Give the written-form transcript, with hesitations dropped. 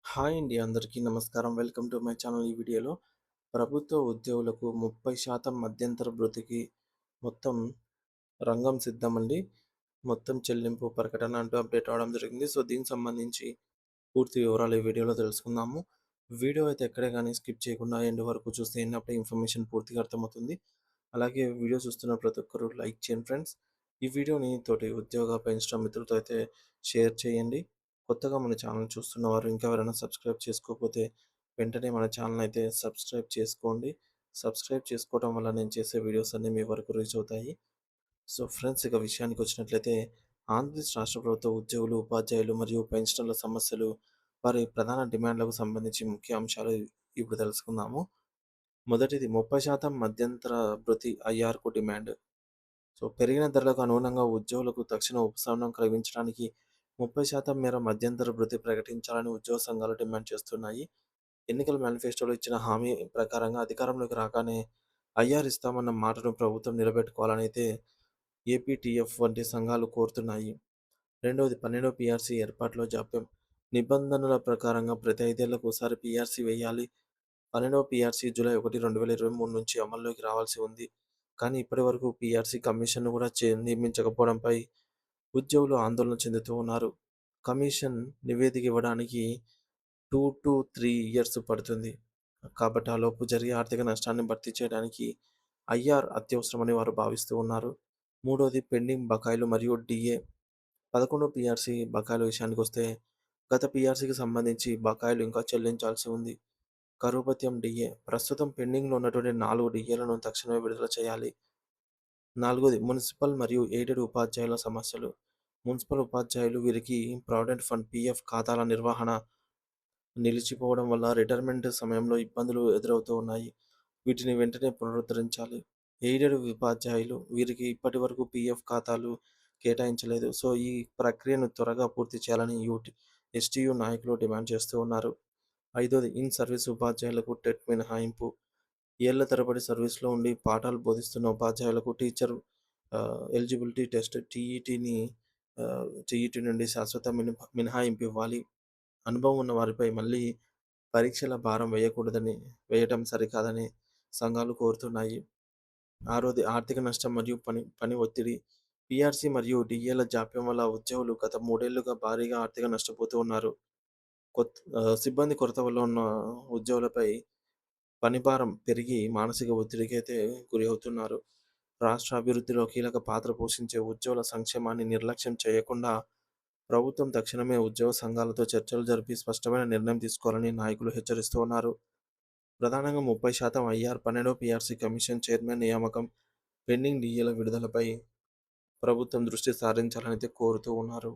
Hi అండి. అందరికీ నమస్కారం. Welcome to my channel. ఈ వీడియోలో ప్రభుత్వ ఉద్యోగులకు 30% మధ్యంతర భృతికి మొత్తం రంగం సిద్ధమండి. మొత్తం చెల్లింపు ప్రకటన అంటూ అప్డేట్ అవ్వడం జరిగింది. సో, దీనికి సంబంధించి పూర్తి వివరాలు ఈ వీడియోలో తెలుసుకుందాము. వీడియో అయితే ఎక్కడే గాని స్కిప్ చేయకుండా ఎండ్ వరకు చూస్తే అప్పుడే ఇన్ఫర్మేషన్ పూర్తిగా అర్థమవుతుంది. అలాగే వీడియో చూస్తున్న ప్రతి ఒక్కరు లైక్ చేయండి ఫ్రెండ్స్. ఈ వీడియోని తోటి ఉద్యోగ పెన్షన్ మిత్రులతో అయితే షేర్ చేయండి. కొత్తగా మన ఛానల్ చూస్తున్నవారు ఇంకా ఎవరైనా సబ్స్క్రైబ్ చేసుకోకపోతే వెంటనే మన ఛానల్ అయితే సబ్స్క్రైబ్ చేసుకోండి. సబ్స్క్రైబ్ చేసుకోవడం వల్ల నేను చేసే వీడియోస్ అన్నీ మీ వరకు రీచ్ అవుతాయి. సో ఫ్రెండ్స్, ఇక విషయానికి వచ్చినట్లయితే ఆంధ్రప్రదేశ్ రాష్ట్ర ప్రభుత్వ ఉద్యోగులు, ఉపాధ్యాయులు మరియు పెన్షనర్ల సమస్యలు, వారి ప్రధాన డిమాండ్లకు సంబంధించి ముఖ్య అంశాలు ఇప్పుడు తెలుసుకుందాము. మొదటిది 30% మధ్యంతర భృతి ఐఆర్‌కు డిమాండ్. సో, పెరిగిన ధరలకు అనుగుణంగా ఉద్యోగులకు తక్షణ ఉపశమనం కలిగించడానికి 30% మేర మధ్యంతర భృతి ప్రకటించాలని ఉద్యోగ సంఘాలు డిమాండ్ చేస్తున్నాయి. ఎన్నికల మేనిఫెస్టోలో ఇచ్చిన హామీ ప్రకారంగా అధికారంలోకి రాగానే ఐఆర్ ఇస్తామన్న మాటను ప్రభుత్వం నిలబెట్టుకోవాలని అయితే ఏపీటీఎఫ్ వంటి సంఘాలు కోరుతున్నాయి. రెండవది 12వ పీఆర్సీ ఏర్పాటులో జాప్యం. నిబంధనల ప్రకారంగా ప్రతి 5 ఏళ్లకు ఒకసారి పీఆర్సీ వేయాలి. 12వ పీఆర్సీ జూలై 1, 2023 నుంచి అమల్లోకి రావాల్సి ఉంది. కానీ ఇప్పటివరకు పీఆర్సీ కమిషన్‌ను కూడా నియమించకపోవడంపై ఉద్యోగులు ఆందోళన చెందుతూ ఉన్నారు. కమిషన్ నివేదిక ఇవ్వడానికి 2-3 ఇయర్స్ పడుతుంది. కాబట్టి ఆలోపు జరిగే ఆర్థిక నష్టాన్ని భర్తీ చేయడానికి ఐఆర్ అత్యవసరమని వారు భావిస్తూ ఉన్నారు. మూడోది పెండింగ్ బకాయిలు మరియు డీఏ. 11 పీఆర్సీ బకాయిల విషయానికొస్తే గత పీఆర్సీకి సంబంధించి బకాయిలు ఇంకా చెల్లించాల్సి ఉంది. కరువు భత్యం డీఏ. ప్రస్తుతం పెండింగ్‌లో ఉన్నటువంటి 4 డీఏలను తక్షణమే విడుదల చేయాలి. నాలుగోది మున్సిపల్ మరియు ఎయిడెడ్ ఉపాధ్యాయుల సమస్యలు. మున్సిపల్ ఉపాధ్యాయులు వీరికి ప్రావిడెంట్ ఫండ్ పీఎఫ్ ఖాతాల నిర్వహణ నిలిచిపోవడం వల్ల రిటైర్మెంట్ సమయంలో ఇబ్బందులు ఎదురవుతూ ఉన్నాయి. వీటిని వెంటనే పునరుద్ధరించాలి. ఎయిడెడ్ ఉపాధ్యాయులు వీరికి ఇప్పటివరకు పీఎఫ్ ఖాతాలు కేటాయించలేదు. సో, ఈ ప్రక్రియను త్వరగా పూర్తి చేయాలని ఎస్టీయూ నాయకులు డిమాండ్ చేస్తూ ఉన్నారు. ఐదోది ఇన్ సర్వీస్ ఉపాధ్యాయులకు టెట్ మినహాయింపు. ఏళ్ల తరబడి సర్వీస్‌లో ఉండి పాఠాలు బోధిస్తున్న ఉపాధ్యాయులకు టీచర్ ఎలిజిబిలిటీ టెస్ట్ టీఈటీ నుండి శాశ్వత మినహాయింపు ఇవ్వాలి. అనుభవం ఉన్న వారిపై మళ్ళీ పరీక్షల భారం వేయటం సరికాదని సంఘాలు కోరుతున్నాయి. ఆరోది ఆర్థిక నష్టం మరియు పని ఒత్తిడి. పీఆర్సీ మరియు డీఏల జాప్యం వల్ల ఉద్యోగులు గత 3 ఏళ్లుగా భారీగా ఆర్థిక నష్టపోతూ ఉన్నారు. సిబ్బంది కొరత వల్ల ఉన్న ఉద్యోగులపై పనిభారం పెరిగి మానసిక ఒత్తిడికైతే గురి అవుతున్నారు. రాష్ట్ర అభివృద్ధిలో కీలక పాత్ర పోషించే ఉద్యోగుల సంక్షేమాన్ని నిర్లక్ష్యం చేయకుండా ప్రభుత్వం తక్షణమే ఉద్యోగ సంఘాలతో చర్చలు జరిపి స్పష్టమైన నిర్ణయం తీసుకోవాలని నాయకులు హెచ్చరిస్తూ ఉన్నారు. ప్రధానంగా 30% ఐఆర్, 12వ పీఆర్సీ కమిషన్ చైర్మన్ నియామకం, పెండింగ్ డీఏల విడుదలపై ప్రభుత్వం దృష్టి సారించాలని అయితే కోరుతూ ఉన్నారు.